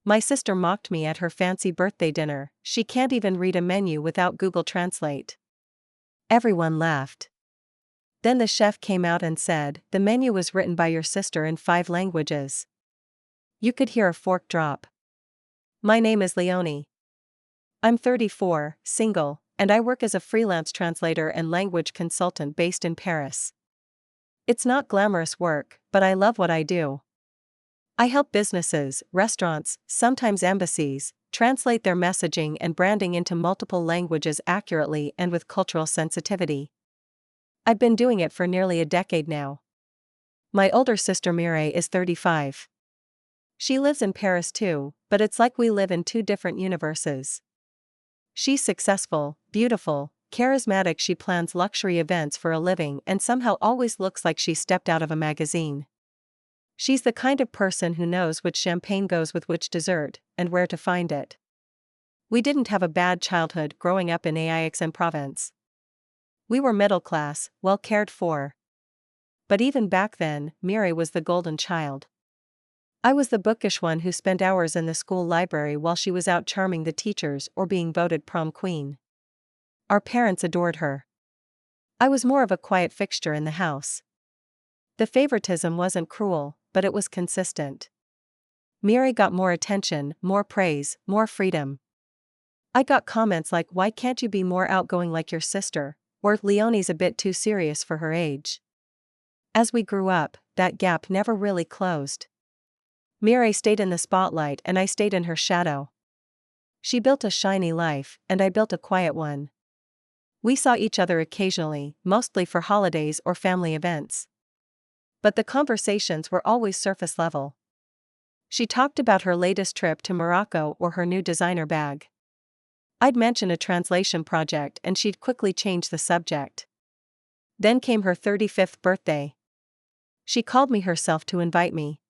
My sister mocked me at her fancy birthday dinner. She can't even read a menu without Google Translate. Everyone laughed. Then the chef came out and said, "The menu was written by your sister in 5 languages." You could hear a fork drop. My name is Leonie. I'm 34, single, and I work as a freelance translator and language consultant based in Paris. It's not glamorous work, but I love what I do. I help businesses, restaurants, sometimes embassies, translate their messaging and branding into multiple languages accurately and with cultural sensitivity. I've been doing it for nearly a decade now. My older sister Mireille is 35. She lives in Paris too, but it's like we live in 2 different universes. She's successful, beautiful, charismatic. She plans luxury events for a living and somehow always looks like she stepped out of a magazine. She's the kind of person who knows which champagne goes with which dessert, and where to find it. We didn't have a bad childhood growing up in Aix-en-Provence. We were middle class, well cared for. But even back then, Mireille was the golden child. I was the bookish one who spent hours in the school library while she was out charming the teachers or being voted prom queen. Our parents adored her. I was more of a quiet fixture in the house. The favoritism wasn't cruel, but it was consistent. Mireille got more attention, more praise, more freedom. I got comments like, "Why can't you be more outgoing like your sister?" or "Leonie's a bit too serious for her age." As we grew up, that gap never really closed. Mireille stayed in the spotlight and I stayed in her shadow. She built a shiny life, and I built a quiet one. We saw each other occasionally, mostly for holidays or family events. But the conversations were always surface level. She talked about her latest trip to Morocco or her new designer bag. I'd mention a translation project and she'd quickly change the subject. Then came her 35th birthday. She called me herself to invite me.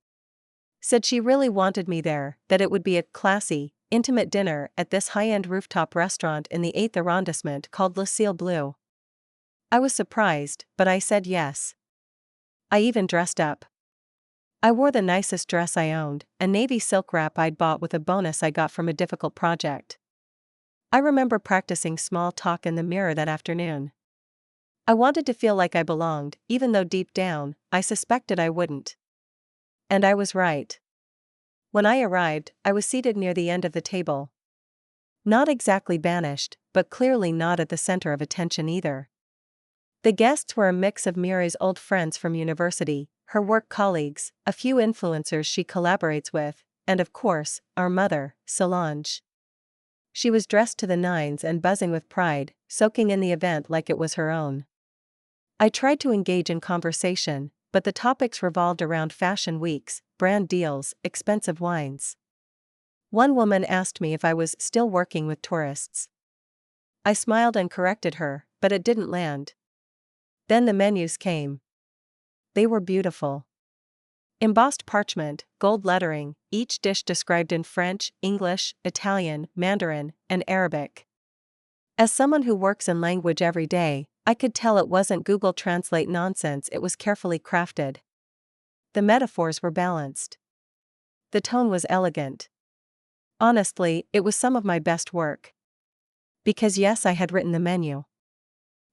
Said she really wanted me there, that it would be a classy, intimate dinner at this high-end rooftop restaurant in the 8th arrondissement called Le Ciel Bleu. I was surprised, but I said yes. I even dressed up. I wore the nicest dress I owned, a navy silk wrap I'd bought with a bonus I got from a difficult project. I remember practicing small talk in the mirror that afternoon. I wanted to feel like I belonged, even though deep down, I suspected I wouldn't. And I was right. When I arrived, I was seated near the end of the table. Not exactly banished, but clearly not at the center of attention either. The guests were a mix of Mireille's old friends from university, her work colleagues, a few influencers she collaborates with, and of course, our mother, Solange. She was dressed to the nines and buzzing with pride, soaking in the event like it was her own. I tried to engage in conversation, but the topics revolved around fashion weeks, brand deals, expensive wines. One woman asked me if I was still working with tourists. I smiled and corrected her, but it didn't land. Then the menus came. They were beautiful. Embossed parchment, gold lettering, each dish described in French, English, Italian, Mandarin, and Arabic. As someone who works in language every day, I could tell it wasn't Google Translate nonsense. It was carefully crafted. The metaphors were balanced. The tone was elegant. Honestly, it was some of my best work. Because yes, I had written the menu.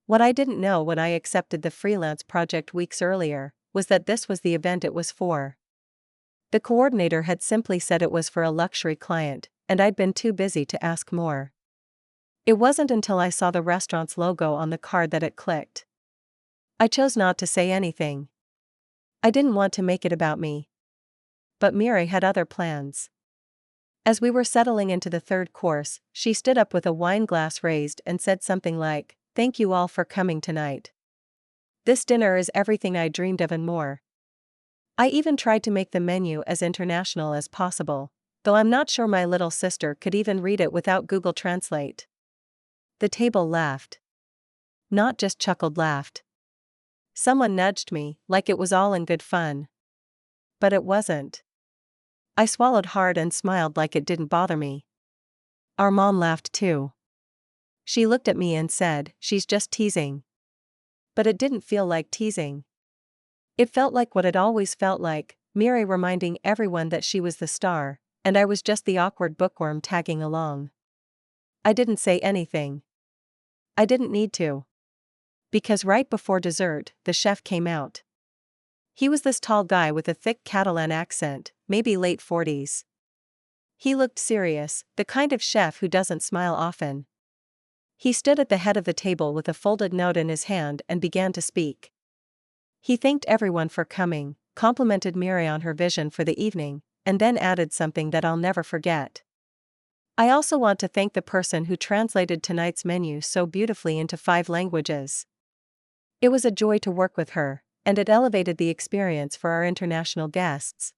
What I didn't know when I accepted the freelance project weeks earlier was that this was the event it was for. The coordinator had simply said it was for a luxury client, and I'd been too busy to ask more. It wasn't until I saw the restaurant's logo on the card that it clicked. I chose not to say anything. I didn't want to make it about me. But Mireille had other plans. As we were settling into the 3rd course, she stood up with a wine glass raised and said something like, "Thank you all for coming tonight. This dinner is everything I dreamed of and more." I even tried to make the menu as international as possible, though I'm not sure my little sister could even read it without Google Translate. The table laughed. Not just chuckled, laughed. Someone nudged me, like it was all in good fun. But it wasn't. I swallowed hard and smiled like it didn't bother me. Our mom laughed too. She looked at me and said, "She's just teasing." But it didn't feel like teasing. It felt like what it always felt like, Mireille reminding everyone that she was the star, And I was just the awkward bookworm tagging along. I didn't say anything. I didn't need to. Because right before dessert, the chef came out. He was this tall guy with a thick Catalan accent, maybe late 40s. He looked serious, the kind of chef who doesn't smile often. He stood at the head of the table with a folded note in his hand and began to speak. He thanked everyone for coming, complimented Miri on her vision for the evening, and then added something that I'll never forget. I also want to thank the person who translated tonight's menu so beautifully into 5 languages. It was a joy to work with her, and it elevated the experience for our international guests.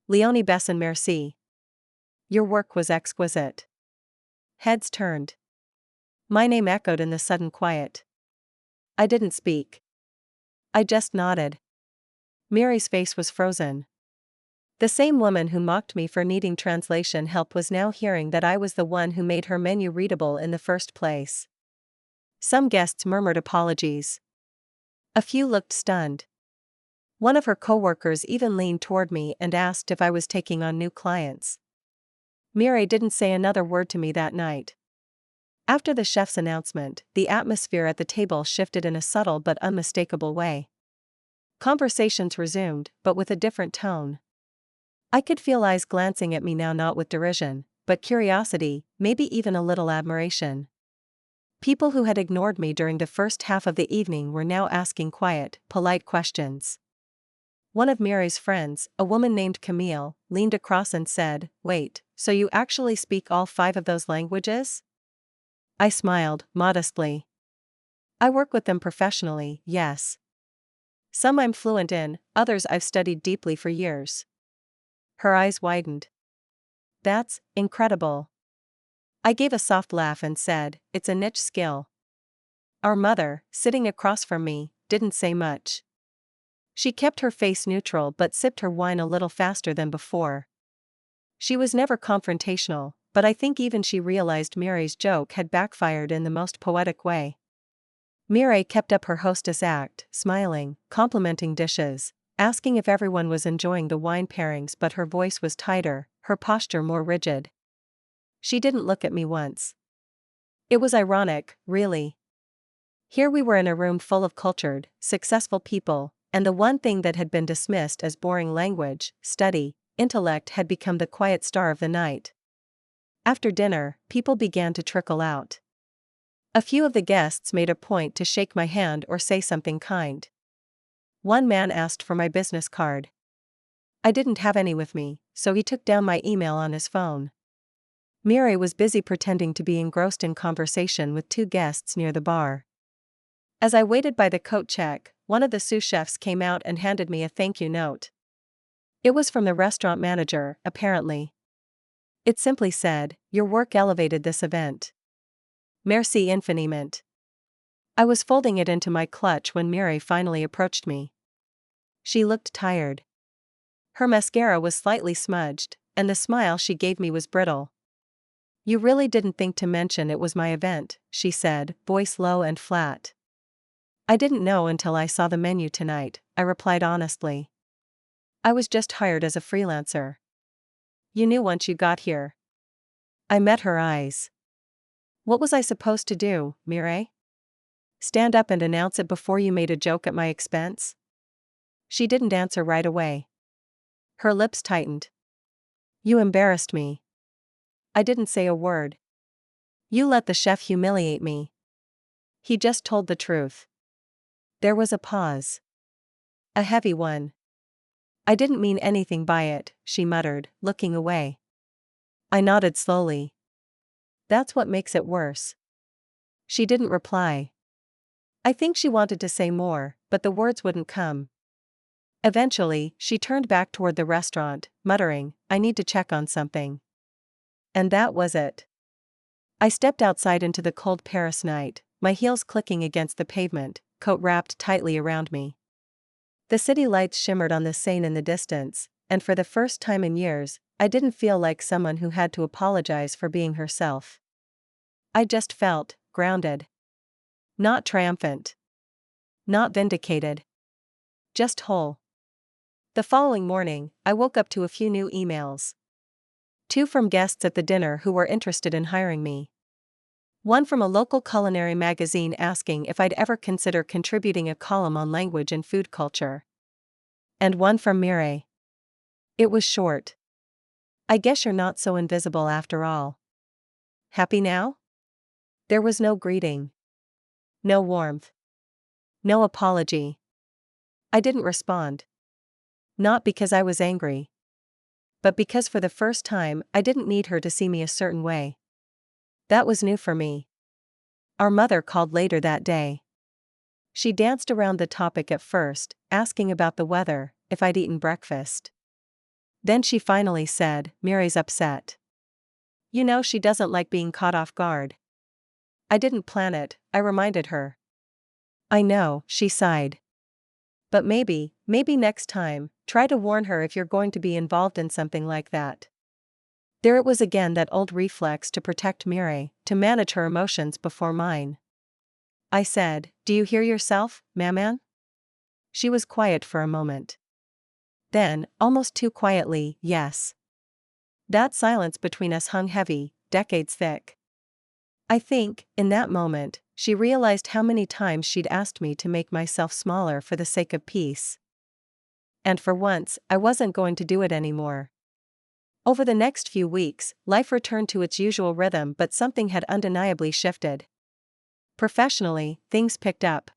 Leonie Besson, merci. Your work was exquisite. Heads turned. My name echoed in the sudden quiet. I didn't speak. I just nodded. Miri's face was frozen. The same woman who mocked me for needing translation help was now hearing that I was the one who made her menu readable in the first place. Some guests murmured apologies. A few looked stunned. One of her coworkers even leaned toward me and asked if I was taking on new clients. Miri didn't say another word to me that night. After the chef's announcement, the atmosphere at the table shifted in a subtle but unmistakable way. Conversations resumed, but with a different tone. I could feel eyes glancing at me now, not with derision, but curiosity, maybe even a little admiration. People who had ignored me during the first half of the evening were now asking quiet, polite questions. One of Miri's friends, a woman named Camille, leaned across and said, "Wait, so you actually speak all 5 of those languages?" I smiled, modestly. I work with them professionally, yes. Some I'm fluent in, others I've studied deeply for years. Her eyes widened. That's incredible. I gave a soft laugh and said, it's a niche skill. Our mother, sitting across from me, didn't say much. She kept her face neutral but sipped her wine a little faster than before. She was never confrontational, but I think even she realized Miri's joke had backfired in the most poetic way. Miri kept up her hostess act, smiling, complimenting dishes, asking if everyone was enjoying the wine pairings, but her voice was tighter, her posture more rigid. She didn't look at me once. It was ironic, really. Here we were in a room full of cultured, successful people, and the one thing that had been dismissed as boring language, study, intellect had become the quiet star of the night. After dinner, people began to trickle out. A few of the guests made a point to shake my hand or say something kind. One man asked for my business card. I didn't have any with me, so he took down my email on his phone. Miri was busy pretending to be engrossed in conversation with 2 guests near the bar. As I waited by the coat check, one of the sous chefs came out and handed me a thank you note. It was from the restaurant manager, apparently. It simply said, "Your work elevated this event. Merci infiniment." I was folding it into my clutch when Miri finally approached me. She looked tired. Her mascara was slightly smudged, and the smile she gave me was brittle. "You really didn't think to mention it was my event," she said, voice low and flat. "I didn't know until I saw the menu tonight," I replied honestly. "I was just hired as a freelancer." "You knew once you got here." I met her eyes. "What was I supposed to do, Miri? Stand up and announce it before you made a joke at my expense?" She didn't answer right away. Her lips tightened. "You embarrassed me." I didn't say a word. "You let the chef humiliate me." He just told the truth. There was a pause. A heavy one. "I didn't mean anything by it," she muttered, looking away. I nodded slowly. "That's what makes it worse." She didn't reply. I think she wanted to say more, but the words wouldn't come. Eventually, she turned back toward the restaurant, muttering, "I need to check on something." And that was it. I stepped outside into the cold Paris night, my heels clicking against the pavement, coat wrapped tightly around me. The city lights shimmered on the Seine in the distance, and for the first time in years, I didn't feel like someone who had to apologize for being herself. I just felt grounded. Not triumphant. Not vindicated. Just whole. The following morning, I woke up to a few new emails. 2 from guests at the dinner who were interested in hiring me. 1 from a local culinary magazine asking if I'd ever consider contributing a column on language and food culture. And 1 from Mireille. It was short. I guess you're not so invisible after all. Happy now? There was no greeting. No warmth. No apology. I didn't respond. Not because I was angry. But because for the first time I didn't need her to see me a certain way. That was new for me. Our mother called later that day. She danced around the topic at first, asking about the weather, if I'd eaten breakfast. Then she finally said, "Mary's upset. You know she doesn't like being caught off guard." I didn't plan it, I reminded her. I know, she sighed. But maybe next time, try to warn her if you're going to be involved in something like that. There it was again, that old reflex to protect Mireille, to manage her emotions before mine. I said, "Do you hear yourself, Maman?" She was quiet for a moment. Then, almost too quietly, "Yes." That silence between us hung heavy, decades thick. I think, in that moment, she realized how many times she'd asked me to make myself smaller for the sake of peace. And for once, I wasn't going to do it anymore. Over the next few weeks, life returned to its usual rhythm, but something had undeniably shifted. Professionally, things picked up.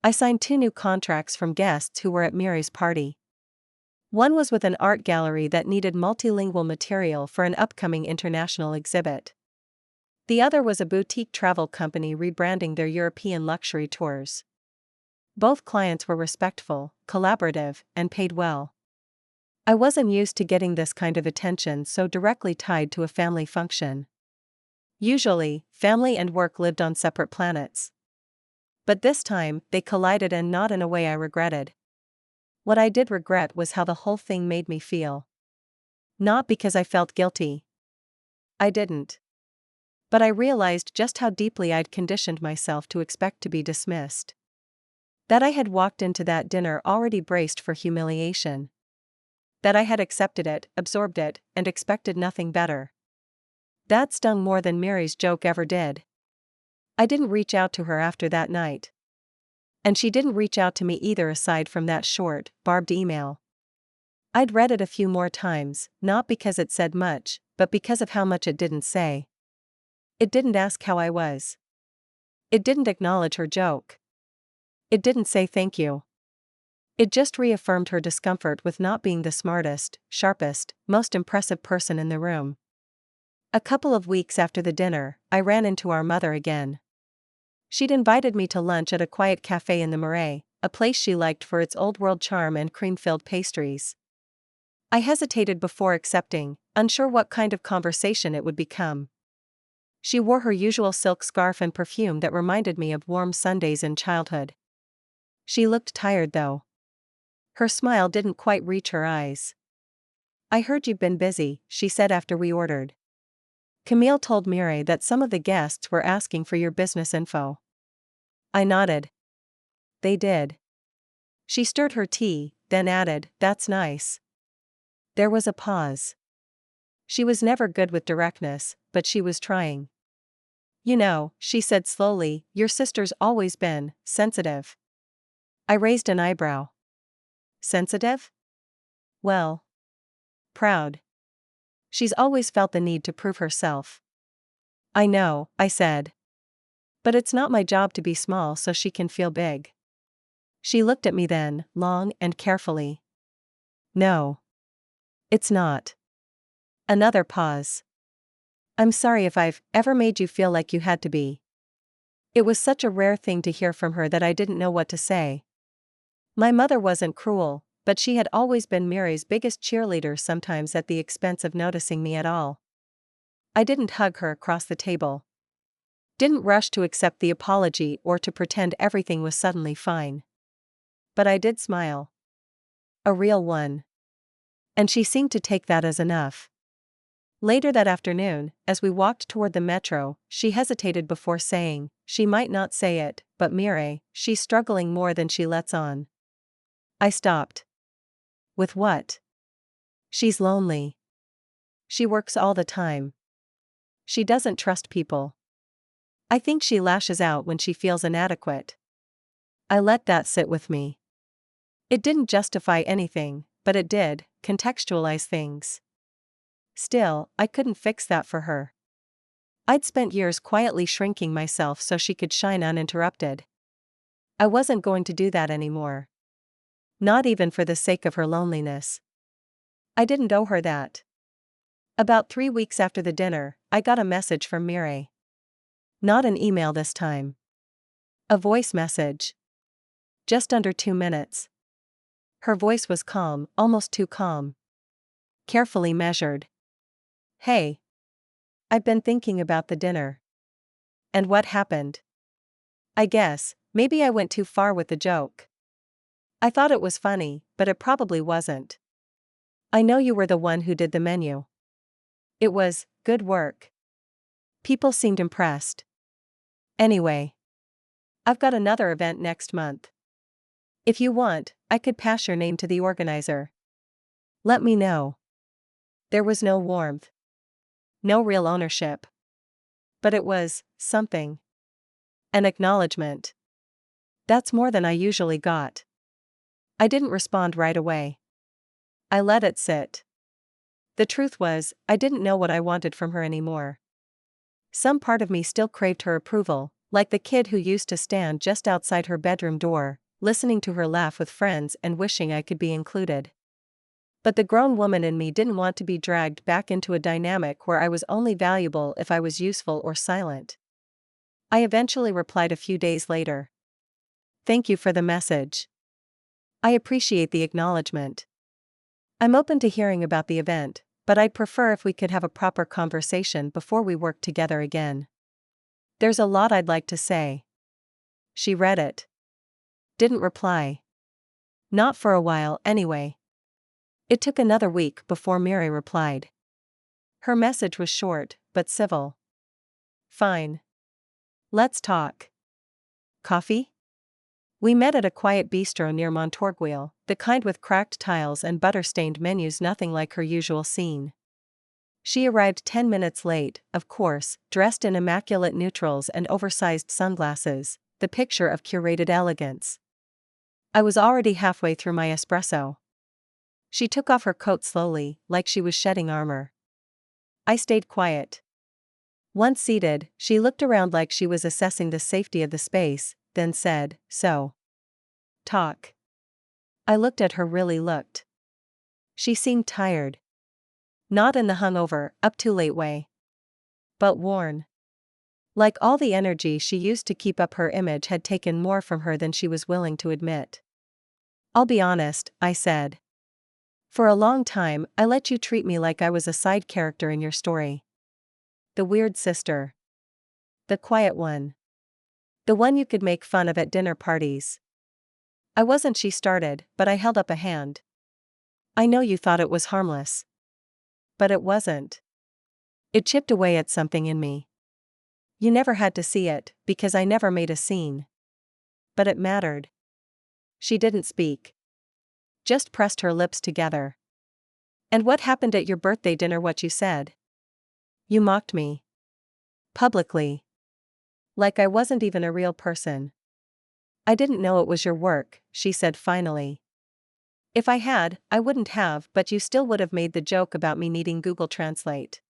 I signed 2 new contracts from guests who were at Mary's party. One was with an art gallery that needed multilingual material for an upcoming international exhibit. The other was a boutique travel company rebranding their European luxury tours. Both clients were respectful, collaborative, and paid well. I wasn't used to getting this kind of attention so directly tied to a family function. Usually, family and work lived on separate planets. But this time, they collided, and not in a way I regretted. What I did regret was how the whole thing made me feel. Not because I felt guilty. I didn't. But I realized just how deeply I'd conditioned myself to expect to be dismissed. That I had walked into that dinner already braced for humiliation. That I had accepted it, absorbed it, and expected nothing better. That stung more than Mary's joke ever did. I didn't reach out to her after that night. And she didn't reach out to me either, aside from that short, barbed email. I'd read it a few more times, not because it said much, but because of how much it didn't say. It didn't ask how I was. It didn't acknowledge her joke. It didn't say thank you. It just reaffirmed her discomfort with not being the smartest, sharpest, most impressive person in the room. A couple of weeks after the dinner, I ran into our mother again. She'd invited me to lunch at a quiet cafe in the Marais, a place she liked for its old-world charm and cream-filled pastries. I hesitated before accepting, unsure what kind of conversation it would become. She wore her usual silk scarf and perfume that reminded me of warm Sundays in childhood. She looked tired though. Her smile didn't quite reach her eyes. "I heard you've been busy," she said after we ordered. "Camille told Mireille that some of the guests were asking for your business info." I nodded. "They did." She stirred her tea, then added, "That's nice." There was a pause. She was never good with directness, but she was trying. "You know," she said slowly, "your sister's always been sensitive." I raised an eyebrow. Sensitive? Well, proud. She's always felt the need to prove herself. "I know," I said. "But it's not my job to be small so she can feel big." She looked at me then, long and carefully. "No. It's not." Another pause. "I'm sorry if I've ever made you feel like you had to be." It was such a rare thing to hear from her that I didn't know what to say. My mother wasn't cruel, but she had always been Mary's biggest cheerleader, sometimes at the expense of noticing me at all. I didn't hug her across the table. Didn't rush to accept the apology or to pretend everything was suddenly fine. But I did smile. A real one. And she seemed to take that as enough. Later that afternoon, as we walked toward the metro, she hesitated before saying, "She might not say it, but Mireille, she's struggling more than she lets on." I stopped. "With what?" "She's lonely." She works all the time. She doesn't trust people. I think she lashes out when she feels inadequate. I let that sit with me. It didn't justify anything, but it did contextualize things. Still, I couldn't fix that for her. I'd spent years quietly shrinking myself so she could shine uninterrupted. I wasn't going to do that anymore. Not even for the sake of her loneliness. I didn't owe her that. About 3 weeks after the dinner, I got a message from Mireille. Not an email this time. A voice message. Just under 2 minutes. Her voice was calm, almost too calm. Carefully measured. Hey. I've been thinking about the dinner. And what happened? I guess, maybe I went too far with the joke. I thought it was funny, but it probably wasn't. I know you were the one who did the menu. It was good work. People seemed impressed. Anyway, I've got another event next month. If you want, I could pass your name to the organizer. Let me know. There was no warmth. No real ownership. But it was something. An acknowledgement. That's more than I usually got. I didn't respond right away. I let it sit. The truth was, I didn't know what I wanted from her anymore. Some part of me still craved her approval, like the kid who used to stand just outside her bedroom door, listening to her laugh with friends and wishing I could be included. But the grown woman in me didn't want to be dragged back into a dynamic where I was only valuable if I was useful or silent. I eventually replied a few days later. Thank you for the message. I appreciate the acknowledgement. I'm open to hearing about the event, but I'd prefer if we could have a proper conversation before we work together again. There's a lot I'd like to say. She read it. Didn't reply. Not for a while, anyway. It took another week before Mary replied. Her message was short, but civil. Fine. Let's talk. Coffee? We met at a quiet bistro near Montorgueil, the kind with cracked tiles and butter-stained menus, nothing like her usual scene. She arrived 10 minutes late, of course, dressed in immaculate neutrals and oversized sunglasses, the picture of curated elegance. I was already halfway through my espresso. She took off her coat slowly, like she was shedding armor. I stayed quiet. Once seated, she looked around like she was assessing the safety of the space, then said, So. Talk. I looked at her, really looked. She seemed tired. Not in the hungover, up too late way. But worn. Like all the energy she used to keep up her image had taken more from her than she was willing to admit. I'll be honest, I said. For a long time, I let you treat me like I was a side character in your story. The weird sister. The quiet one. The one you could make fun of at dinner parties. I wasn't, she started, but I held up a hand. I know you thought it was harmless. But it wasn't. It chipped away at something in me. You never had to see it, because I never made a scene. But it mattered. She didn't speak. Just pressed her lips together. And what happened at your birthday dinner? What you said? You mocked me. Publicly. Like I wasn't even a real person. I didn't know it was your work, she said finally. If I had, I wouldn't have, but you still would have made the joke about me needing Google Translate.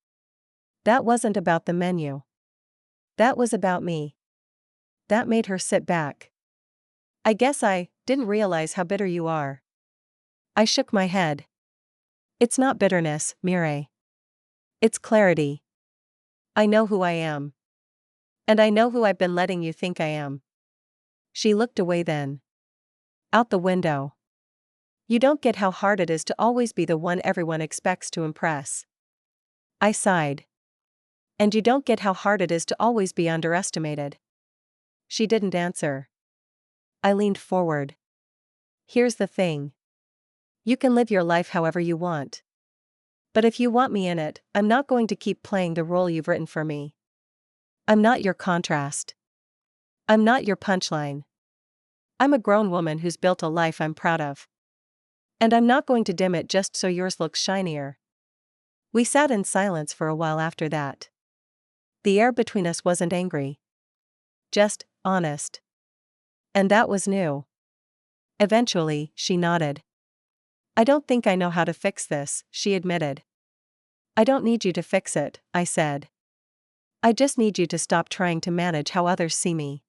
That wasn't about the menu. That was about me. That made her sit back. I guess I didn't realize how bitter you are. I shook my head. It's not bitterness, Mireille. It's clarity. I know who I am. And I know who I've been letting you think I am. She looked away then. Out the window. You don't get how hard it is to always be the one everyone expects to impress. I sighed. And you don't get how hard it is to always be underestimated. She didn't answer. I leaned forward. Here's the thing. You can live your life however you want. But if you want me in it, I'm not going to keep playing the role you've written for me. I'm not your contrast. I'm not your punchline. I'm a grown woman who's built a life I'm proud of. And I'm not going to dim it just so yours looks shinier. We sat in silence for a while after that. The air between us wasn't angry. Just honest. And that was new. Eventually, she nodded. I don't think I know how to fix this, she admitted. I don't need you to fix it, I said. I just need you to stop trying to manage how others see me.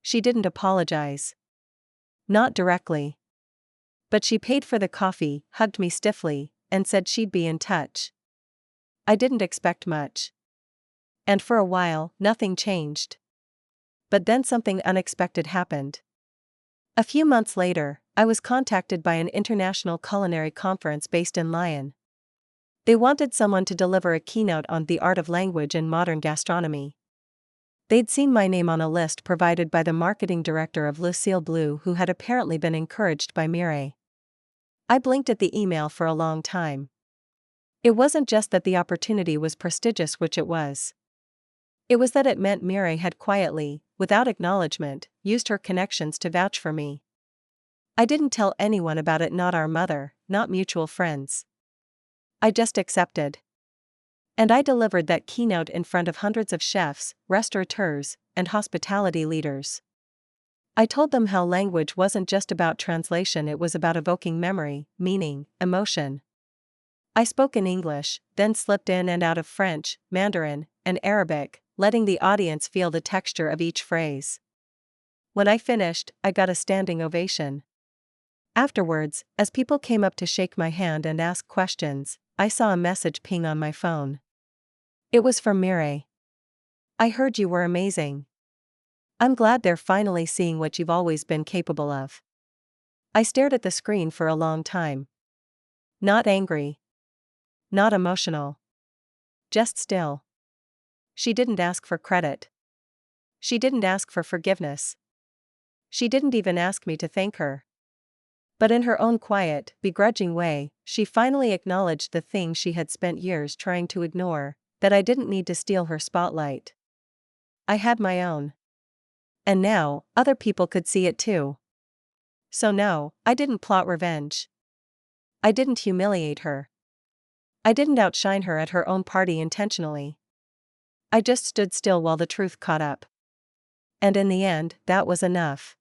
She didn't apologize. Not directly. But she paid for the coffee, hugged me stiffly, and said she'd be in touch. I didn't expect much. And for a while, nothing changed. But then something unexpected happened. A few months later, I was contacted by an international culinary conference based in Lyon. They wanted someone to deliver a keynote on the art of language in modern gastronomy. They'd seen my name on a list provided by the marketing director of Lucille Bleu, who had apparently been encouraged by Mireille. I blinked at the email for a long time. It wasn't just that the opportunity was prestigious, which it was. It was that it meant Mireille had quietly, without acknowledgement, used her connections to vouch for me. I didn't tell anyone about it, not our mother, not mutual friends. I just accepted. And I delivered that keynote in front of hundreds of chefs, restaurateurs, and hospitality leaders. I told them how language wasn't just about translation, it was about evoking memory, meaning, emotion. I spoke in English, then slipped in and out of French, Mandarin, and Arabic, letting the audience feel the texture of each phrase. When I finished, I got a standing ovation. Afterwards, as people came up to shake my hand and ask questions, I saw a message ping on my phone. It was from Mireille. I heard you were amazing. I'm glad they're finally seeing what you've always been capable of. I stared at the screen for a long time. Not angry. Not emotional. Just still. She didn't ask for credit. She didn't ask for forgiveness. She didn't even ask me to thank her. But in her own quiet, begrudging way, she finally acknowledged the thing she had spent years trying to ignore, that I didn't need to steal her spotlight. I had my own. And now, other people could see it too. So no, I didn't plot revenge. I didn't humiliate her. I didn't outshine her at her own party intentionally. I just stood still while the truth caught up. And in the end, that was enough.